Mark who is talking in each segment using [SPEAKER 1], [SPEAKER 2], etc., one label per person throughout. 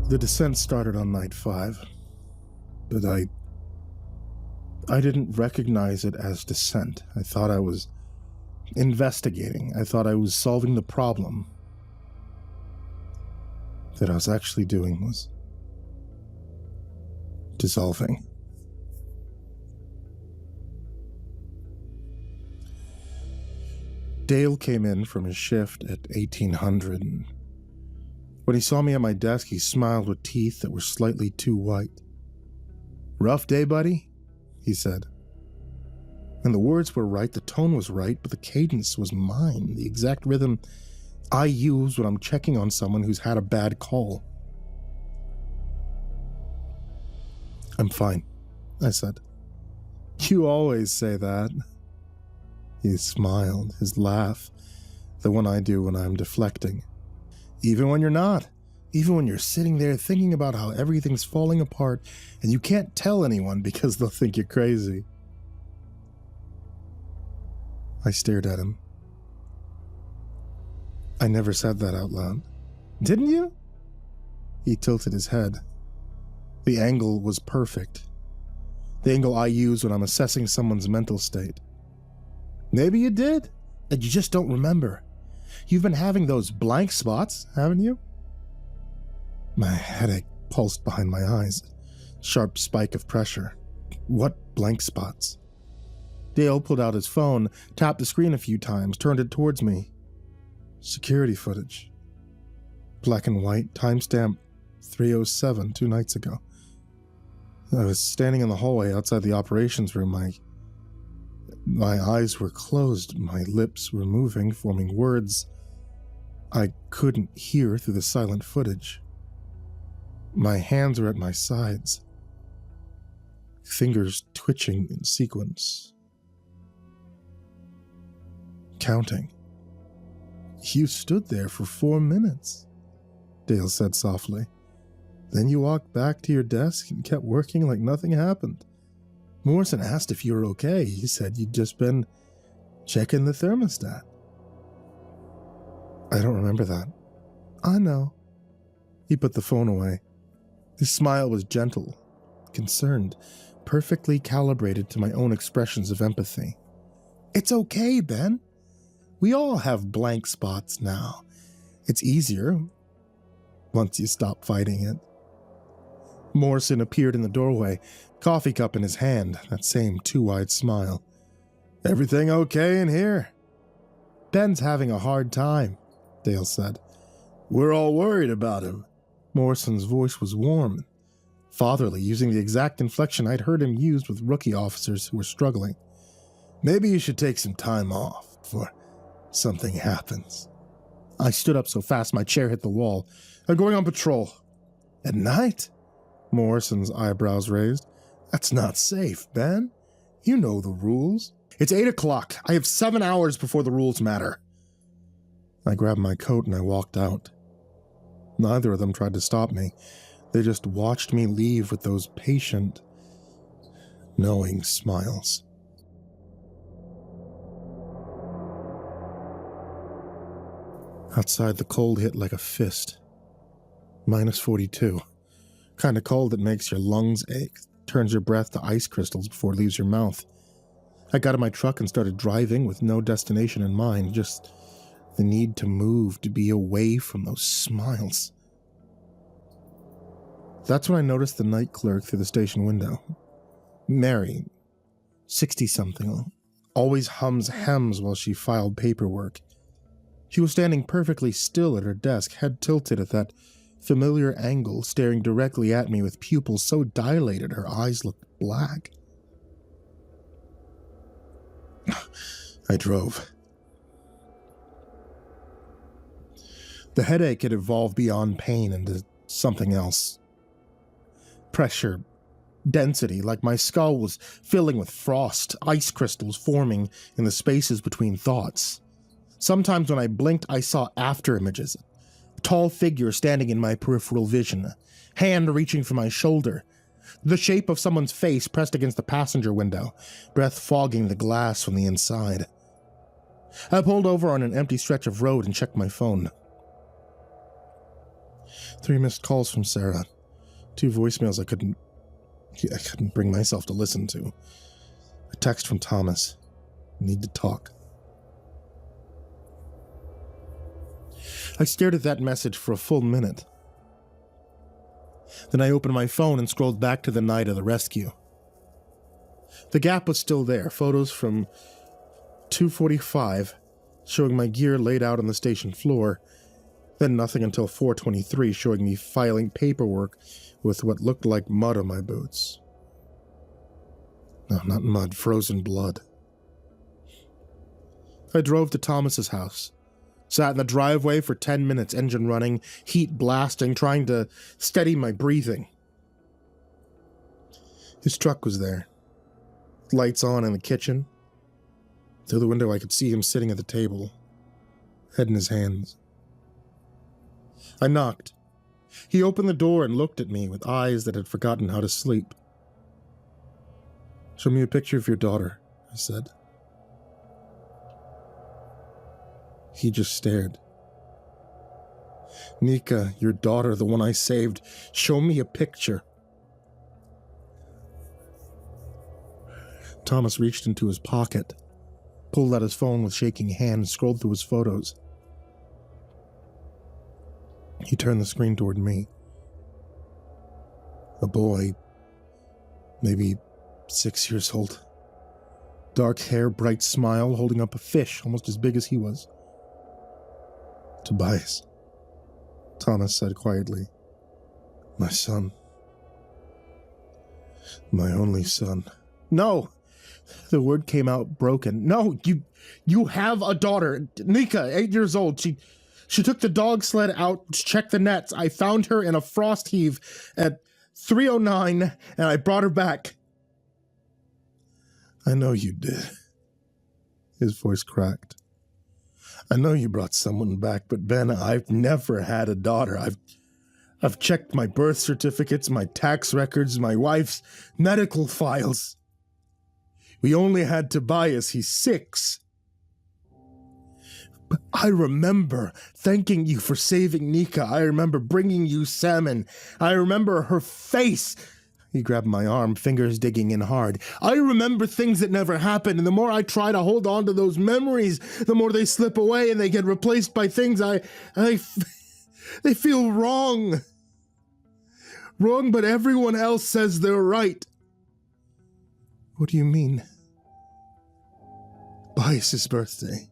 [SPEAKER 1] The descent started on night 5, but I didn't recognize it as descent. I thought I was investigating. I thought I was solving the problem. That I was actually doing was dissolving. Dale came in from his shift at 1800, and when he saw me at my desk, he smiled with teeth that were slightly too white. "Rough day, buddy?" he said. And the words were right, the tone was right, but the cadence was mine, the exact rhythm I use when I'm checking on someone who's had a bad call. "I'm fine," I said. "You always say that." He smiled, his laugh, the one I do when I'm deflecting. "Even when you're not. Even when you're sitting there thinking about how everything's falling apart and you can't tell anyone because they'll think you're crazy." I stared at him. "I never said that out loud." "Didn't you?" He tilted his head. The angle was perfect. The angle I use when I'm assessing someone's mental state. "Maybe you did, and you just don't remember. You've been having those blank spots, haven't you?" My headache pulsed behind my eyes, sharp spike of pressure. What blank spots? Dale pulled out his phone, tapped the screen a few times, turned it towards me. Security footage. Black and white, timestamp 3:07, 2 nights ago. I was standing in the hallway outside the operations room. My eyes were closed, my lips were moving, forming words I couldn't hear through the silent footage. My hands were at my sides, fingers twitching in sequence. Counting. "You stood there for 4 minutes, Dale said softly. "Then you walked back to your desk and kept working like nothing happened. Morrison asked if you were okay. He said you'd just been checking the thermostat." "I don't remember that." "I know." He put the phone away. His smile was gentle, concerned, perfectly calibrated to my own expressions of empathy. "It's okay, Ben. We all have blank spots now. It's easier once you stop fighting it." Morrison appeared in the doorway, coffee cup in his hand, that same too-wide smile. "Everything okay in here?" "Ben's having a hard time," Dale said. "We're all worried about him." Morrison's voice was warm, fatherly, using the exact inflection I'd heard him use with rookie officers who were struggling. "Maybe you should take some time off before something happens." I stood up so fast my chair hit the wall. "I'm going on patrol." "At night?" Morrison's eyebrows raised. "That's not safe, Ben. You know the rules." "It's 8 o'clock. I have 7 hours before the rules matter." I grabbed my coat and I walked out. Neither of them tried to stop me. They just watched me leave with those patient, knowing smiles. Outside, the cold hit like a fist. -42. Kind of cold that makes your lungs ache, turns your breath to ice crystals before it leaves your mouth. I got in my truck and started driving with no destination in mind, just the need to move, to be away from those smiles. That's when I noticed the night clerk through the station window. Mary, 60-something, always hums hems while she filed paperwork. She was standing perfectly still at her desk, head tilted at that familiar angle, staring directly at me with pupils so dilated her eyes looked black. I drove. The headache had evolved beyond pain into something else. Pressure, density, like my skull was filling with frost, ice crystals forming in the spaces between thoughts. Sometimes when I blinked, I saw after images. A tall figure standing in my peripheral vision, a hand reaching for my shoulder, the shape of someone's face pressed against the passenger window, breath fogging the glass from the inside. I pulled over on an empty stretch of road and checked my phone. 3 missed calls from Sarah. 2 voicemails I couldn't bring myself to listen to. A text from Thomas. Need to talk. I stared at that message for a full minute. Then I opened my phone and scrolled back to the night of the rescue. The gap was still there. Photos from 2:45 showing my gear laid out on the station floor. Then nothing until 4:23 showing me filing paperwork with what looked like mud on my boots. No, not mud, frozen blood. I drove to Thomas's house. Sat in the driveway for 10 minutes, engine running, heat blasting, trying to steady my breathing. His truck was there. Lights on in the kitchen. Through the window I could see him sitting at the table, head in his hands. I knocked. He opened the door and looked at me with eyes that had forgotten how to sleep. "Show me a picture of your daughter," I said. He just stared. "Nika, your daughter, the one I saved. Show me a picture." Thomas reached into his pocket, pulled out his phone with shaking hands, scrolled through his photos. He turned the screen toward me. A boy, maybe 6 years old. Dark hair, bright smile, holding up a fish almost as big as he was. "Tobias," Thomas said quietly. "My son. My only son." "No!" The word came out broken. "No, you have a daughter. Nika, 8 years old. She took the dog sled out to check the nets. I found her in a frost heave at 3:09, and I brought her back." "I know you did." His voice cracked. "I know you brought someone back, but Ben, I've never had a daughter. I've checked my birth certificates, my tax records, my wife's medical files. We only had Tobias. He's 6. But I remember thanking you for saving Nika. I remember bringing you salmon. I remember her face." He grabbed my arm, fingers digging in hard. "I remember things that never happened, and the more I try to hold on to those memories, the more they slip away and they get replaced by things they feel wrong. Wrong, but everyone else says they're right." "What do you mean?" "Bias's birthday.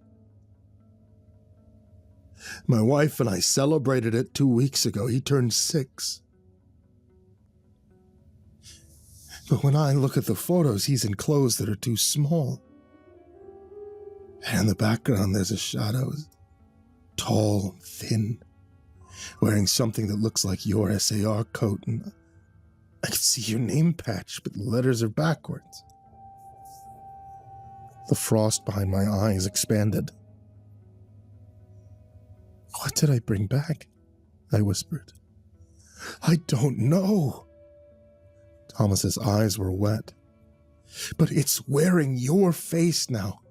[SPEAKER 1] My wife and I celebrated it 2 weeks ago. He turned 6. But when I look at the photos, he's in clothes that are too small. And in the background, there's a shadow. Tall, thin, wearing something that looks like your SAR coat. And I can see your name patch, but the letters are backwards." The frost behind my eyes expanded. "What did I bring back?" I whispered. "I don't know." Thomas's eyes were wet. "But it's wearing your face now.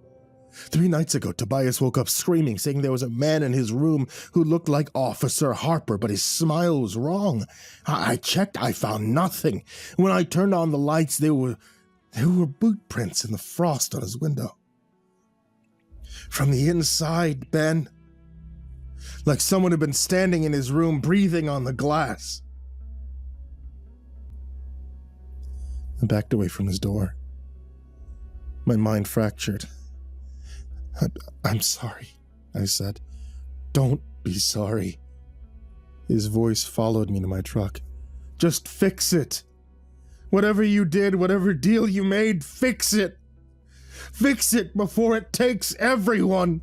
[SPEAKER 1] 3 nights ago, Tobias woke up screaming, saying there was a man in his room who looked like Officer Harper, but his smile was wrong. I checked, I found nothing. When I turned on the lights, there were boot prints in the frost on his window. From the inside, Ben. Like someone had been standing in his room, breathing on the glass." I backed away from his door. My mind fractured. I'm sorry," I said. "Don't be sorry." His voice followed me to my truck. "Just fix it. Whatever you did, whatever deal you made, fix it. Fix it before it takes everyone."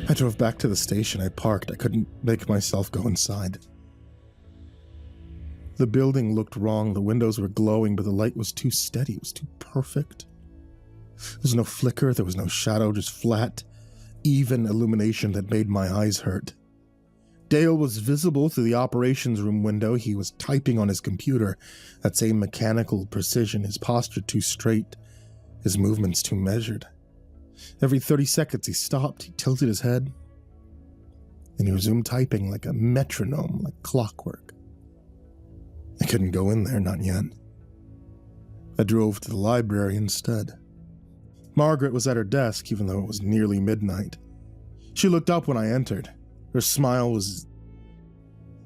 [SPEAKER 1] I drove back to the station. I parked. I couldn't make myself go inside. The building looked wrong. The windows were glowing, but the light was too steady. It was too perfect. There was no flicker. There was no shadow, just flat, even illumination that made my eyes hurt. Dale was visible through the operations room window. He was typing on his computer, that same mechanical precision, his posture too straight, his movements too measured. Every 30 seconds he stopped, he tilted his head, and he resumed typing like a metronome, like clockwork. I couldn't go in there, not yet. I drove to the library instead. Margaret was at her desk, even though it was nearly midnight. She looked up when I entered. Her smile was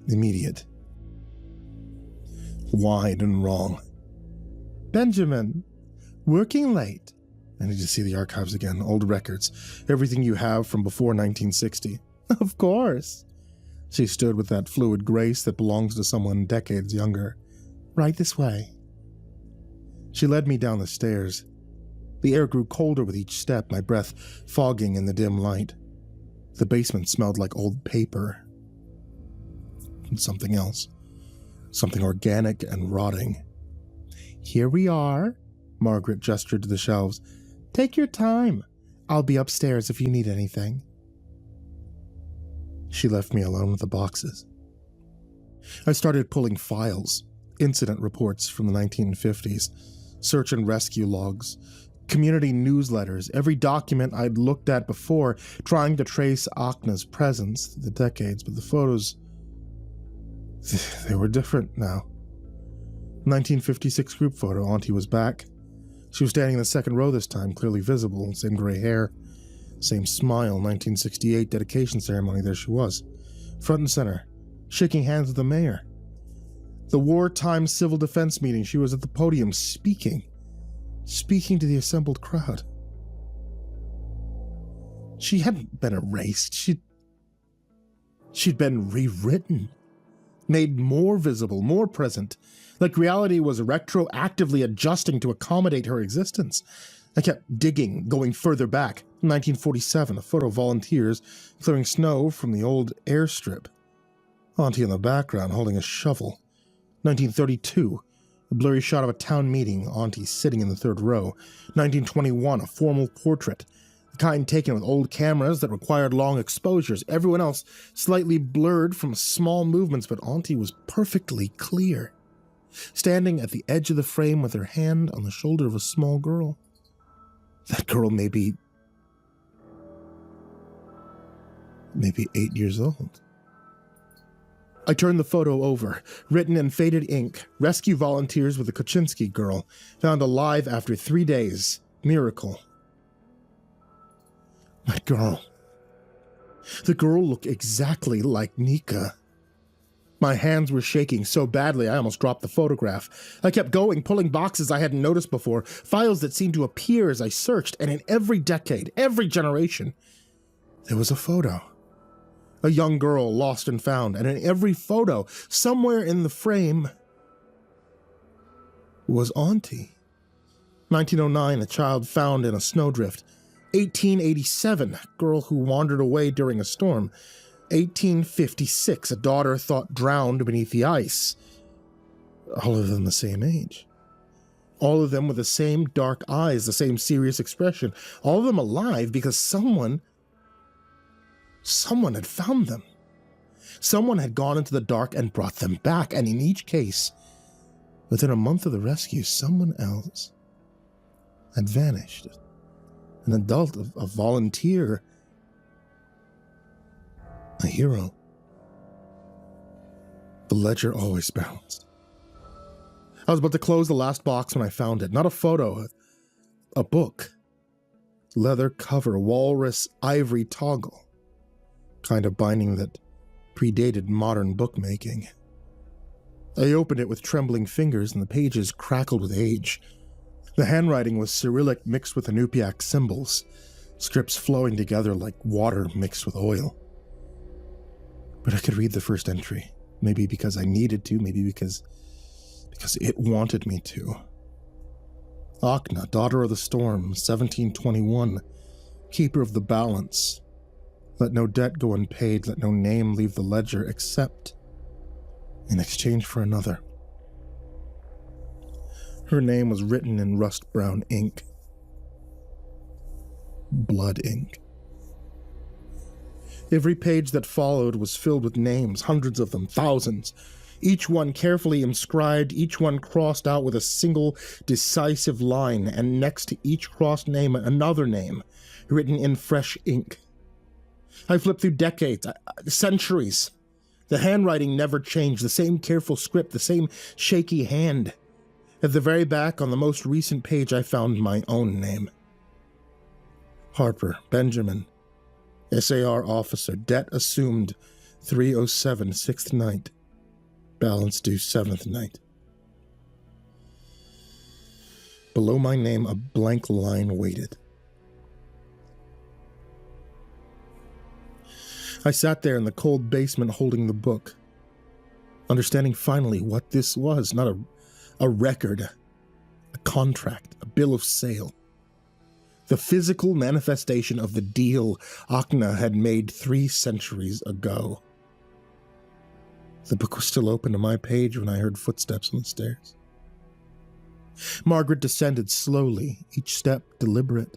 [SPEAKER 1] immediate. Wide and wrong. "Benjamin, working late." I need to see the archives again, old records, everything you have from before 1960. "Of course." She stood with that fluid grace that belongs to someone decades younger. "Right this way." She led me down the stairs. The air grew colder with each step, my breath fogging in the dim light. The basement smelled like old paper. And something else. Something organic and rotting. "Here we are." Margaret gestured to the shelves. "Take your time. I'll be upstairs if you need anything." She left me alone with the boxes. I started pulling files, incident reports from the 1950s, search and rescue logs, community newsletters, every document I'd looked at before, trying to trace Akna's presence through the decades, but the photos, they were different now. 1956 group photo, Auntie was back. She was standing in the second row this time, clearly visible, same gray hair, same smile. 1968 dedication ceremony, there she was, front and center, shaking hands with the mayor. The wartime civil defense meeting, she was at the podium speaking to the assembled crowd. She hadn't been erased. She'd been rewritten, made more visible, more present, like reality was retroactively adjusting to accommodate her existence. I kept digging, going further back. 1947, a photo of volunteers clearing snow from the old airstrip. Auntie in the background holding a shovel. 1932, a blurry shot of a town meeting, Auntie sitting in the third row. 1921, a formal portrait, the kind taken with old cameras that required long exposures. Everyone else slightly blurred from small movements, but Auntie was perfectly clear, standing at the edge of the frame with her hand on the shoulder of a small girl. That girl maybe 8 years old. I turned the photo over, written in faded ink, rescue volunteers with the Koczynski girl, found alive after 3 days. Miracle. That girl. The girl looked exactly like Nika. My hands were shaking so badly I almost dropped the photograph. I kept going, pulling boxes I hadn't noticed before, files that seemed to appear as I searched, and in every decade, every generation, there was a photo. A young girl lost and found, and in every photo, somewhere in the frame, was Auntie. 1909, a child found in a snowdrift. 1887, a girl who wandered away during a storm. 1856, a daughter thought drowned beneath the ice. All of them the same age. All of them with the same dark eyes, the same serious expression. All of them alive because someone had found them. Someone had gone into the dark and brought them back, and in each case, within a month of the rescue, someone else had vanished. An adult, a volunteer, a hero. The ledger always bounced. I was about to close the last box when I found it. Not a photo, a book. Leather cover, walrus ivory toggle. Kind of binding that predated modern bookmaking. I opened it with trembling fingers and the pages crackled with age. The handwriting was Cyrillic mixed with Inupiaq symbols, scripts flowing together like water mixed with oil. But I could read the first entry, maybe because I needed to, maybe because it wanted me to. Akna, daughter of the storm, 1721, keeper of the balance. Let no debt go unpaid, let no name leave the ledger except in exchange for another. Her name was written in rust-brown ink. Blood ink. Every page that followed was filled with names, hundreds of them, thousands. each one carefully inscribed, each one crossed out with a single decisive line, and next to each crossed name another name, written in fresh ink. I flipped through decades, centuries. The handwriting never changed, the same careful script, the same shaky hand. At the very back, on the most recent page, I found my own name. Harper, Benjamin, SAR officer, debt assumed, 307, 6th night. Balance due 7th night. Below my name, a blank line waited. I sat there in the cold basement holding the book, understanding finally what this was, not a record, a contract, a bill of sale. The physical manifestation of the deal Akna had made 3 centuries ago. The book was still open to my page when I heard footsteps on the stairs. Margaret descended slowly, each step deliberate.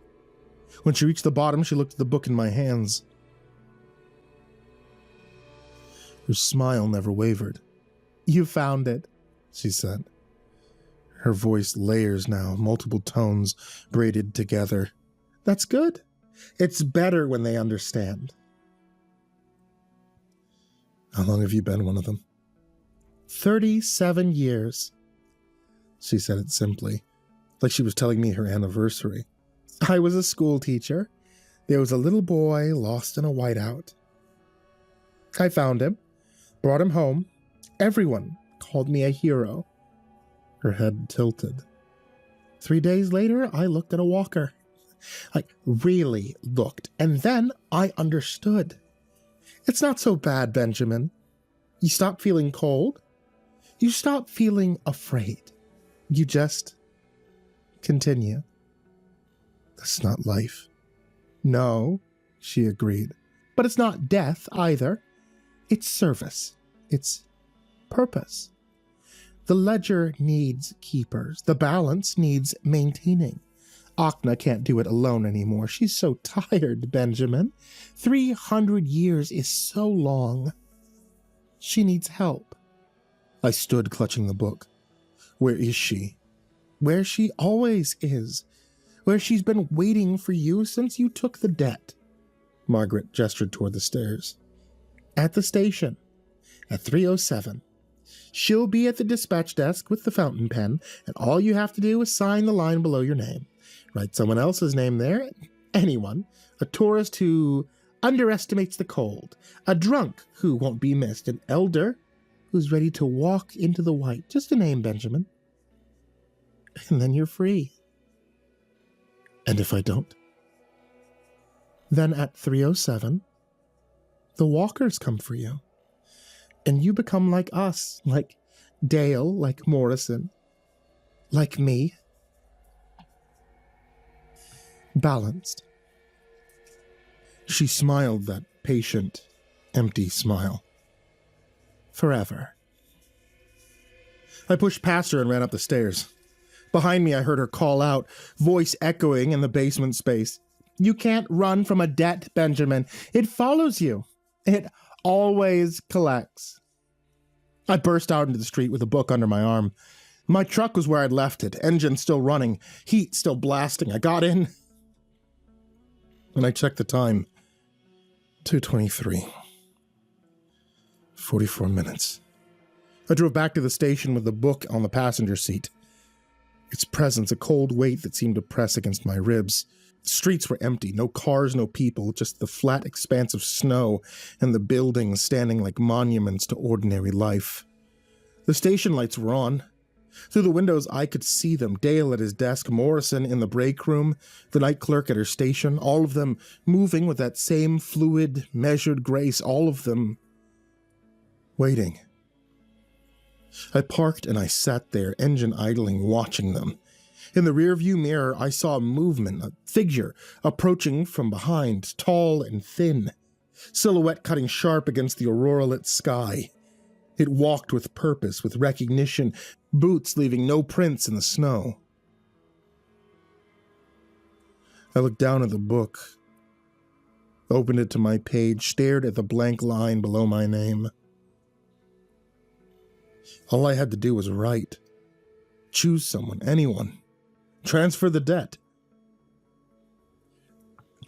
[SPEAKER 1] When she reached the bottom, she looked at the book in my hands. Her smile never wavered. "You found it," she said. Her voice layers now, multiple tones braided together. "That's good. It's better when they understand." "How long have you been one of them?" 37 years. She said it simply, like she was telling me her anniversary. "I was a school teacher. There was a little boy lost in a whiteout. I found him, brought him home. Everyone called me a hero." Her head tilted. 3 days later, I looked at a walker. I really looked, and then I understood. It's not so bad, Benjamin. You stop feeling cold. You stop feeling afraid. You just continue. That's not life. No, she agreed. But it's not death either. It's service. It's purpose. The ledger needs keepers. The balance needs maintaining. Akna can't do it alone anymore. She's so tired, Benjamin. 300 years is so long. She needs help. I stood clutching the book. Where is she? Where she always is. Where she's been waiting for you since you took the debt. Margaret gestured toward the stairs. At the station. At 307. She'll be at the dispatch desk with the fountain pen, and all you have to do is sign the line below your name. Write someone else's name there. Anyone. A tourist who underestimates the cold. A drunk who won't be missed. An elder who's ready to walk into the white. Just a name, Benjamin. And then you're free. And if I don't? Then at 307, the walkers come for you. And you become like us, like Dale, like Morrison, like me. Balanced. She smiled that patient, empty smile. Forever. I pushed past her and ran up the stairs. Behind me, I heard her call out, voice echoing in the basement space. You can't run from a debt, Benjamin. It follows you. It always collects. I burst out into the street with a book under my arm. My truck was where I'd left it, engine still running, heat still blasting. I got in, and I checked the time. 2:23. 44 minutes. I drove back to the station with the book on the passenger seat. Its presence, a cold weight that seemed to press against my ribs. The streets were empty, no cars, no people, just the flat expanse of snow and the buildings standing like monuments to ordinary life. The station lights were on. Through the windows, I could see them, Dale at his desk, Morrison in the break room, the night clerk at her station, all of them moving with that same fluid, measured grace, all of them waiting. I parked and I sat there, engine idling, watching them. In the rearview mirror, I saw a movement, a figure, approaching from behind, tall and thin, silhouette cutting sharp against the aurora-lit sky. It walked with purpose, with recognition, boots leaving no prints in the snow. I looked down at the book, opened it to my page, stared at the blank line below my name. All I had to do was write. Choose someone, anyone. Transfer the debt.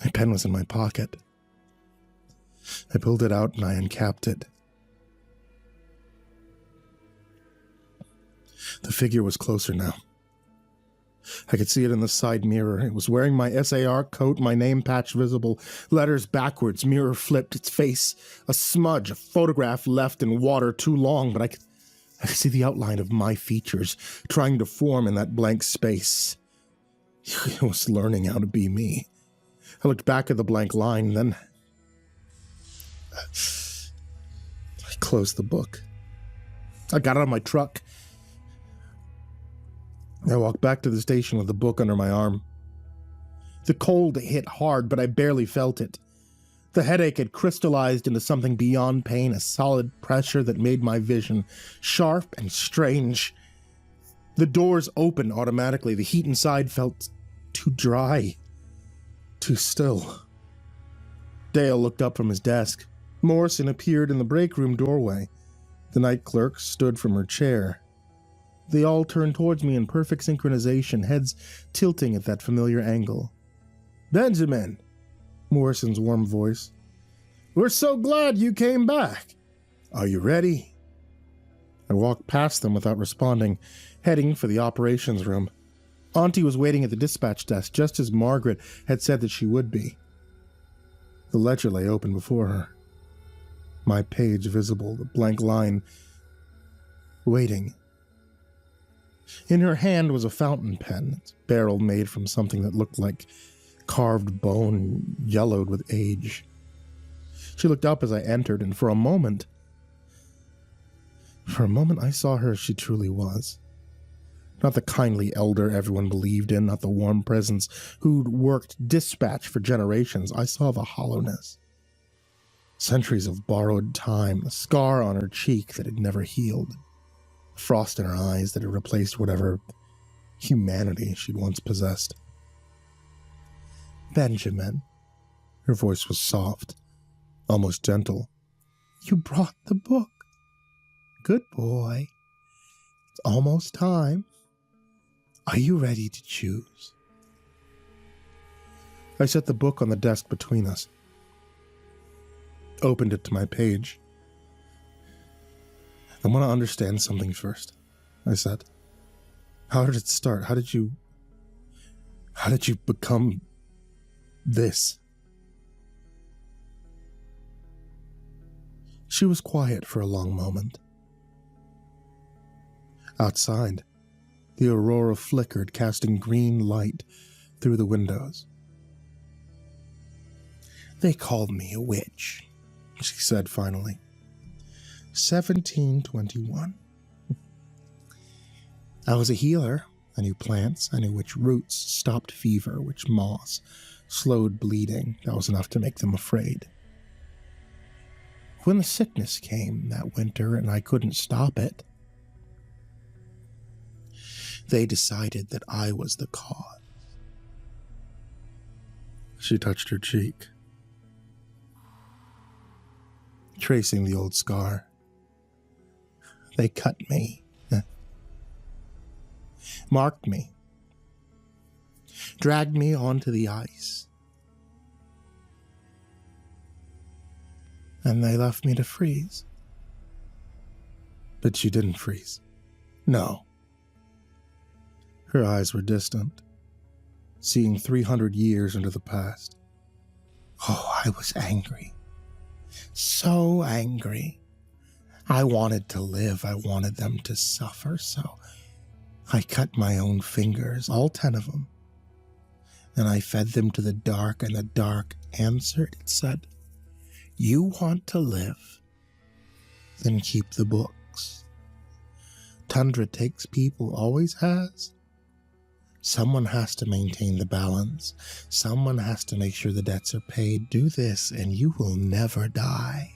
[SPEAKER 1] My pen was in my pocket. I pulled it out and I uncapped it. The figure was closer now. I could see it in the side mirror. It was wearing my SAR coat, my name patch visible, letters backwards, mirror flipped, its face a smudge, a photograph left in water too long, but I could see the outline of my features trying to form in that blank space. It was learning how to be me. I looked back at the blank line, then I closed the book. I got out of my truck. I walked back to the station with the book under my arm. The cold hit hard, but I barely felt it. The headache had crystallized into something beyond pain, a solid pressure that made my vision sharp and strange. The doors opened automatically. The heat inside felt too dry, too still. Dale looked up from his desk. Morrison appeared in the break room doorway. The night clerk stood from her chair. They all turned towards me in perfect synchronization, heads tilting at that familiar angle. "Benjamin," Morrison's warm voice. "We're so glad you came back. Are you ready?" I walked past them without responding, heading for the operations room. Auntie was waiting at the dispatch desk just as Margaret had said that she would be. The ledger lay open before her. My page visible, the blank line, waiting. In her hand was a fountain pen, its barrel made from something that looked like carved bone, yellowed with age. She looked up as I entered, and for a moment I saw her as she truly was. Not the kindly elder everyone believed in, not the warm presence who'd worked dispatch for generations. I saw the hollowness. Centuries of borrowed time, a scar on her cheek that had never healed. Frost in her eyes that had replaced whatever humanity she'd once possessed. "Benjamin," her voice was soft, almost gentle. "You brought the book. Good boy. It's almost time. Are you ready to choose?" I set the book on the desk between us. Opened it to my page. "I want to understand something first," I said. "How did it start? How did you become this?" She was quiet for a long moment. Outside, the aurora flickered, casting green light through the windows. "They called me a witch," she said finally. 1721. I was a healer. I knew plants. I knew which roots stopped fever, which moss slowed bleeding. That was enough to make them afraid. When the sickness came that winter and I couldn't stop it, they decided that I was the cause. She touched her cheek, tracing the old scar. They cut me, marked me, dragged me onto the ice, and they left me to freeze. But she didn't freeze. No. Her eyes were distant, seeing 300 years into the past. Oh, I was angry. So angry. I wanted to live. I wanted them to suffer, so I cut my own fingers, all 10 of them, and I fed them to the dark, and the dark answered. It said, "You want to live? Then keep the books. Tundra takes people, always has. Someone has to maintain the balance. Someone has to make sure the debts are paid. Do this, and you will never die."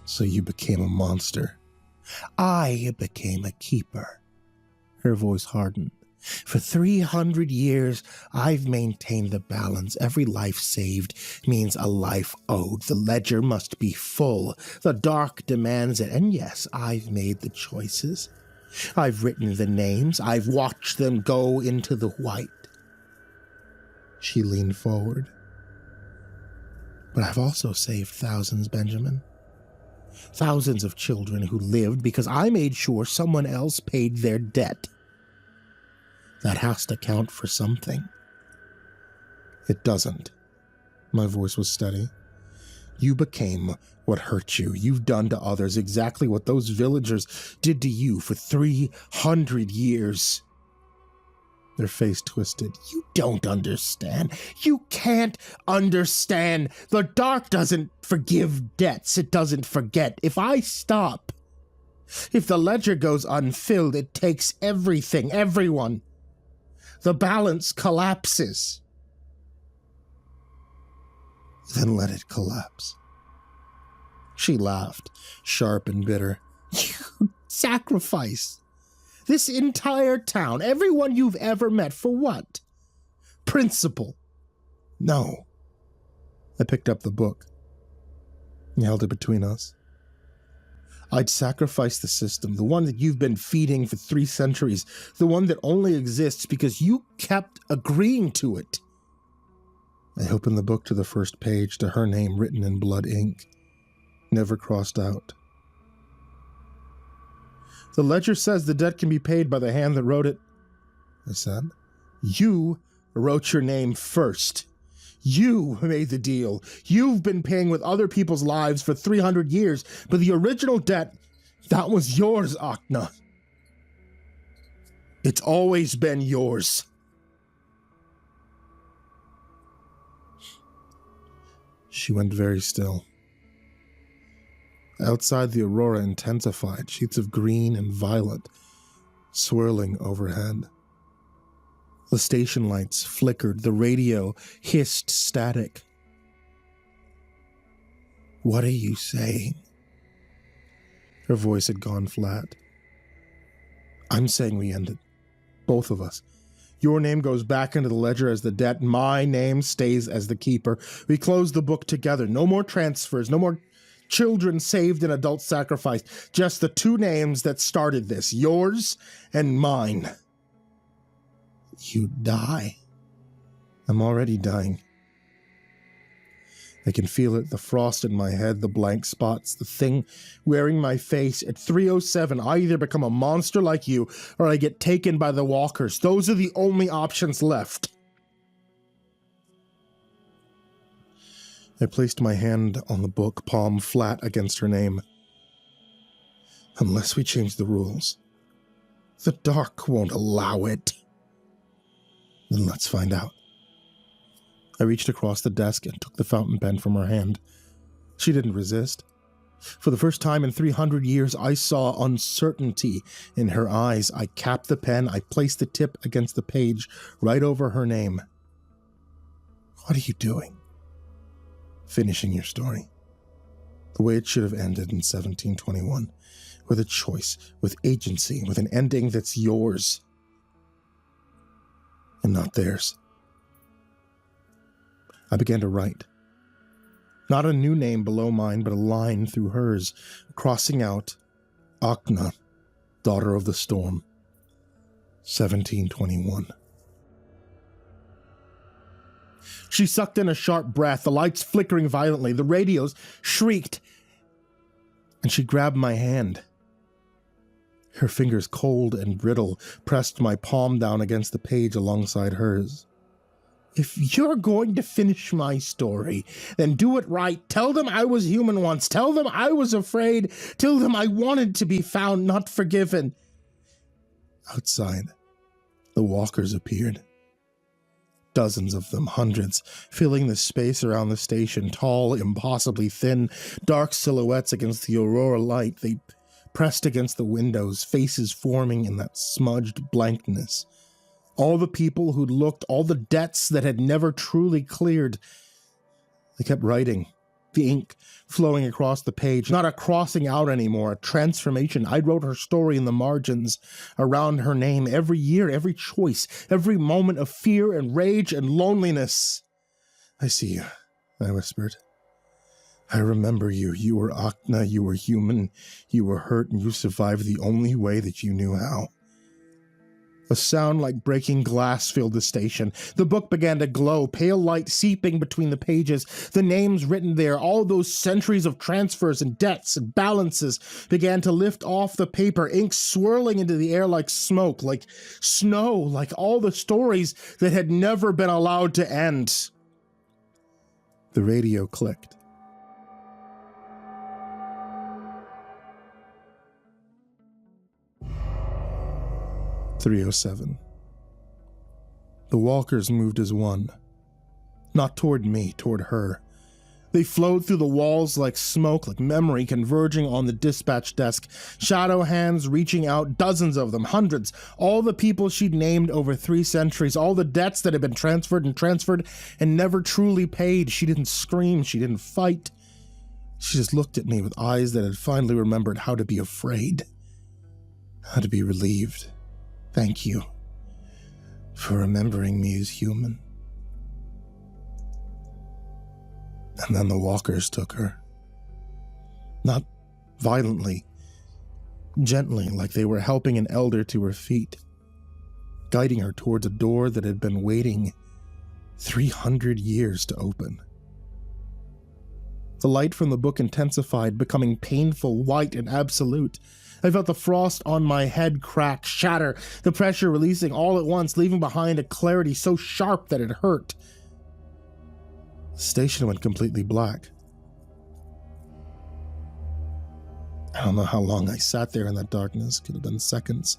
[SPEAKER 1] So you became a monster. I became a keeper. Her voice hardened. For 300 years, I've maintained the balance. Every life saved means a life owed. The ledger must be full. The dark demands it. And yes, I've made the choices. I've written the names. I've watched them go into the white. She leaned forward. But I've also saved thousands, Benjamin. Thousands of children who lived because I made sure someone else paid their debt. That has to count for something. It doesn't. My voice was steady. You became what hurt you. You've done to others exactly what those villagers did to you for 300 years. Their face twisted. You don't understand. You can't understand. The dark doesn't forgive debts. It doesn't forget. If I stop, if the ledger goes unfilled, it takes everything, everyone. The balance collapses. Then let it collapse. She laughed, sharp and bitter. You sacrifice this entire town, everyone you've ever met, for what? Principle. No. I picked up the book. He held it between us. I'd sacrifice the system, the one that you've been feeding for 3 centuries, the one that only exists because you kept agreeing to it. I opened the book to the first page, to her name written in blood ink, never crossed out. The ledger says the debt can be paid by the hand that wrote it, I said. You wrote your name first. You made the deal. You've been paying with other people's lives for 300 years, but the original debt, that was yours, Akna. It's always been yours. She went very still. Outside, the aurora intensified, sheets of green and violet swirling overhead. The station lights flickered, the radio hissed static. What are you saying? Her voice had gone flat. I'm saying we end it. Both of us. Your name goes back into the ledger as the debt. My name stays as the keeper. We close the book together. No more transfers. No more children saved and adults sacrificed. Just the 2 names that started this. Yours and mine. You die. I'm already dying. I can feel it, the frost in my head, the blank spots, the thing wearing my face. At 3:07, I either become a monster like you, or I get taken by the walkers. Those are the only options left. I placed my hand on the book, palm flat against her name. Unless we change the rules, the dark won't allow it. Then let's find out. I reached across the desk and took the fountain pen from her hand. She didn't resist. For the first time in 300 years, I saw uncertainty in her eyes. I capped the pen. I placed the tip against the page right over her name. What are you doing? Finishing your story. The way it should have ended in 1721. With a choice, with agency, with an ending that's yours. And not theirs. I began to write. Not a new name below mine, but a line through hers, crossing out, Akna, daughter of the storm, 1721. She sucked in a sharp breath, the lights flickering violently, the radios shrieked, and she grabbed my hand. Her fingers, cold and brittle, pressed my palm down against the page alongside hers. If you're going to finish my story, then do it right. Tell them I was human once. Tell them I was afraid. Tell them I wanted to be found, not forgiven. Outside, the walkers appeared. Dozens of them, hundreds, filling the space around the station, tall, impossibly thin, dark silhouettes against the aurora light. They pressed against the windows, faces forming in that smudged blankness. All the people who'd looked, all the debts that had never truly cleared. They kept writing, The ink flowing across the page, not a crossing out anymore, a transformation. I wrote her story in the margins, around her name, every year, every choice, every moment of fear and rage and loneliness. I see you, I whispered. I remember you. You were Akna, you were human, you were hurt, and you survived the only way that you knew how. A sound like breaking glass filled the station. The book began to glow, pale light seeping between the pages. The names written there, all those centuries of transfers and debts and balances, began to lift off the paper, ink swirling into the air like smoke, like snow, like all the stories that had never been allowed to end. The radio clicked. "307. The walkers moved as one. Not toward me, toward her. They flowed through the walls like smoke, like memory converging on the dispatch desk. Shadow hands reaching out, dozens of them, hundreds. All the people she'd named over 3 centuries, all the debts that had been transferred and never truly paid. She didn't scream, she didn't fight. She just looked at me with eyes that had finally remembered how to be afraid, how to be relieved. Thank you for remembering me as human. And then the walkers took her. Not violently, gently, like they were helping an elder to her feet, guiding her towards a door that had been waiting 300 years to open. The light from the book intensified, becoming painful, white, and absolute. I felt the frost on my head crack, shatter, the pressure releasing all at once, leaving behind a clarity so sharp that it hurt. The station went completely black. I don't know how long I sat there in that darkness. Could have been seconds.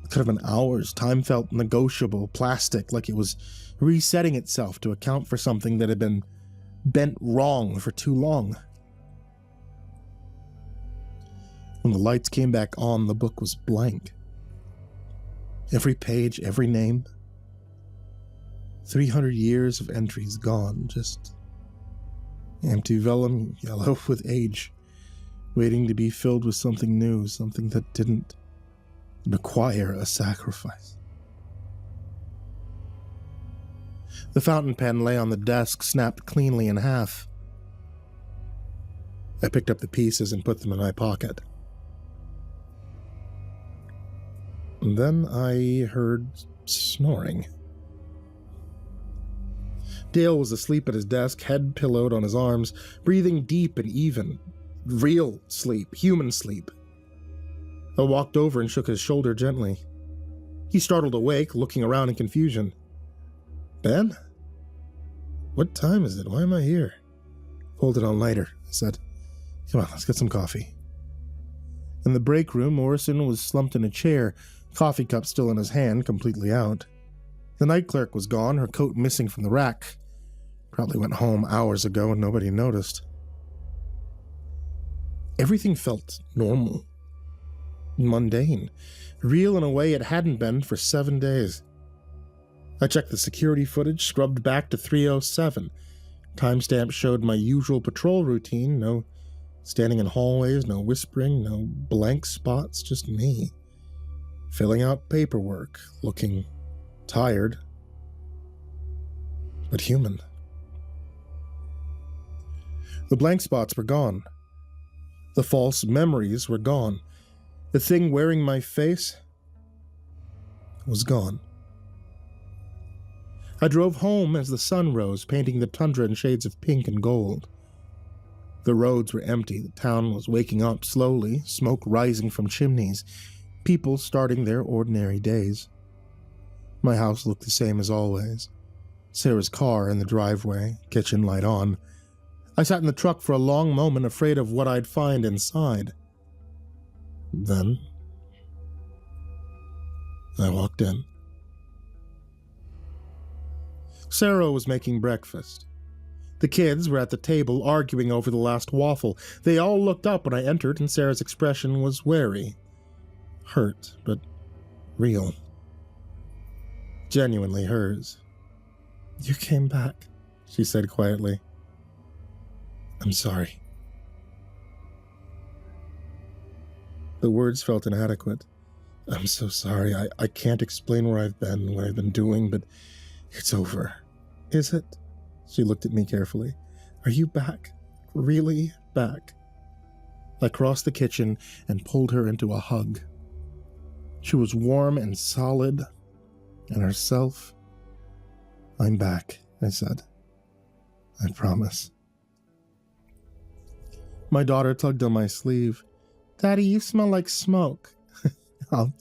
[SPEAKER 1] It could have been hours. Time felt negotiable, plastic, like it was resetting itself to account for something that had been bent wrong for too long. When the lights came back on, the book was blank. Every page, every name. 300 years of entries gone, just empty vellum, yellow with age, waiting to be filled with something new, something that didn't require a sacrifice. The fountain pen lay on the desk, snapped cleanly in half. I picked up the pieces and put them in my pocket. And then I heard snoring. Dale was asleep at his desk, head pillowed on his arms, breathing deep and even. Real sleep, human sleep. I walked over and shook his shoulder gently. He startled awake, looking around in confusion. "Ben? What time is it? Why am I here?" "Hold it on later," I said. "Come on, let's get some coffee." In the break room, Morrison was slumped in a chair, coffee cup still in his hand, completely out. The night clerk was gone, her coat missing from the rack. Probably went home hours ago and nobody noticed. Everything felt normal, mundane, real in a way it hadn't been for 7 days. I checked the security footage, scrubbed back to 3:07. Timestamp showed my usual patrol routine, no standing in hallways, no whispering, no blank spots, just me. Filling out paperwork, looking tired, but human. The blank spots were gone. The false memories were gone. The thing wearing my face was gone. I drove home as the sun rose, painting the tundra in shades of pink and gold. The roads were empty. The town was waking up slowly, smoke rising from chimneys, people starting their ordinary days. My house looked the same as always. Sarah's car in the driveway, kitchen light on. I sat in the truck for a long moment, afraid of what I'd find inside. Then I walked in. Sarah was making breakfast. The kids were at the table arguing over the last waffle. They all looked up when I entered, and Sarah's expression was wary. Hurt, but real. Genuinely hers. "You came back," she said quietly. I'm sorry. The words felt inadequate. I'm so sorry. I can't explain where I've been, what I've been doing, but it's over. Is it? She looked at me carefully. Are you back? Really back? I crossed the kitchen and pulled her into a hug. She was warm and solid, and herself. I'm back, I said. I promise. My daughter tugged on my sleeve. Daddy, you smell like smoke. I'll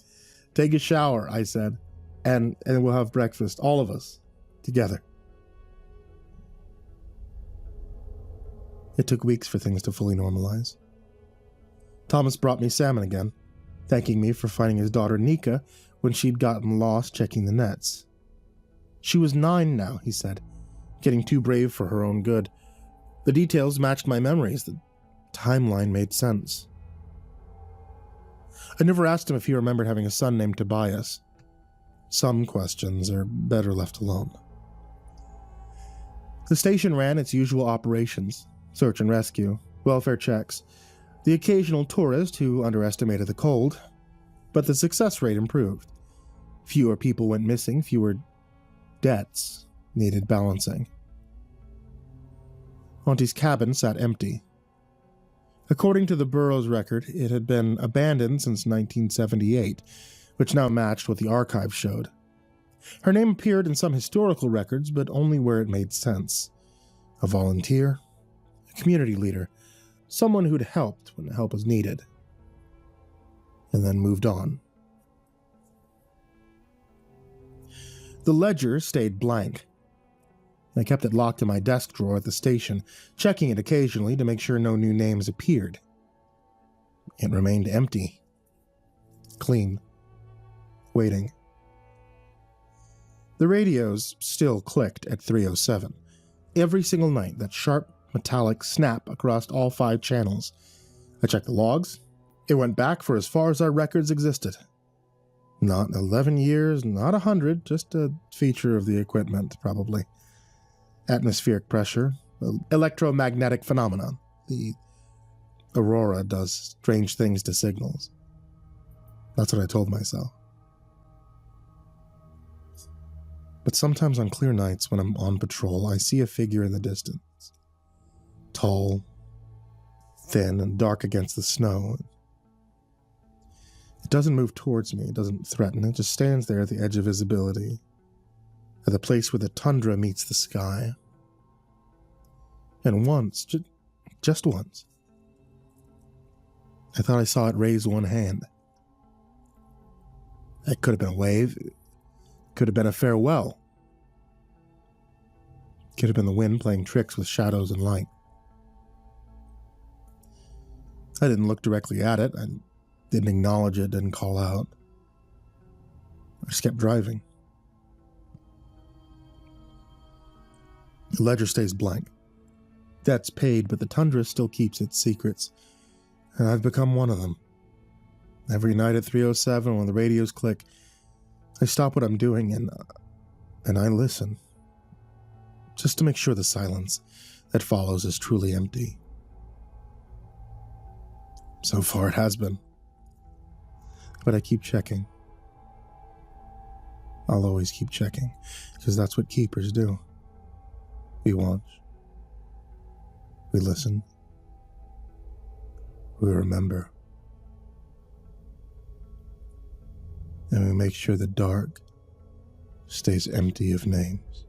[SPEAKER 1] take a shower, I said, and we'll have breakfast, all of us, together. It took weeks for things to fully normalize. Thomas brought me salmon again, thanking me for finding his daughter Nika when she'd gotten lost checking the nets. She was 9 now, he said, getting too brave for her own good. The details matched my memories. The timeline made sense. I never asked him if he remembered having a son named Tobias. Some questions are better left alone. The station ran its usual operations: search and rescue, welfare checks, the occasional tourist who underestimated the cold, but the success rate improved. Fewer people went missing, fewer debts needed balancing. Auntie's cabin sat empty. According to the borough's record, it had been abandoned since 1978, which now matched what the archive showed. Her name appeared in some historical records, but only where it made sense. A volunteer, a community leader, someone who'd helped when help was needed, and then moved on. The ledger stayed blank. I kept it locked in my desk drawer at the station, checking it occasionally to make sure no new names appeared. It remained empty. Clean. Waiting. The radios still clicked at 3:07. Every single night, that sharp, metallic snap across all 5 channels. I checked the logs. It went back for as far as our records existed. Not 11 years, not 100, just a feature of the equipment, probably. Atmospheric pressure, electromagnetic phenomenon. The aurora does strange things to signals. That's what I told myself. But sometimes on clear nights when I'm on patrol, I see a figure in the distance. Tall, thin, and dark against the snow. It doesn't move towards me, it doesn't threaten, it just stands there at the edge of visibility, at the place where the tundra meets the sky. And once, just once, I thought I saw it raise one hand. It could have been a wave, it could have been a farewell. It could have been the wind playing tricks with shadows and light. I didn't look directly at it, I didn't acknowledge it, didn't call out. I just kept driving. The ledger stays blank. Debt's paid, but the tundra still keeps its secrets, and I've become one of them. Every night at 3:07 when the radios click, I stop what I'm doing and I listen, just to make sure the silence that follows is truly empty. So far it has been, but I keep checking. I'll always keep checking, because that's what keepers do. We watch. We listen. We remember. And we make sure the dark stays empty of names.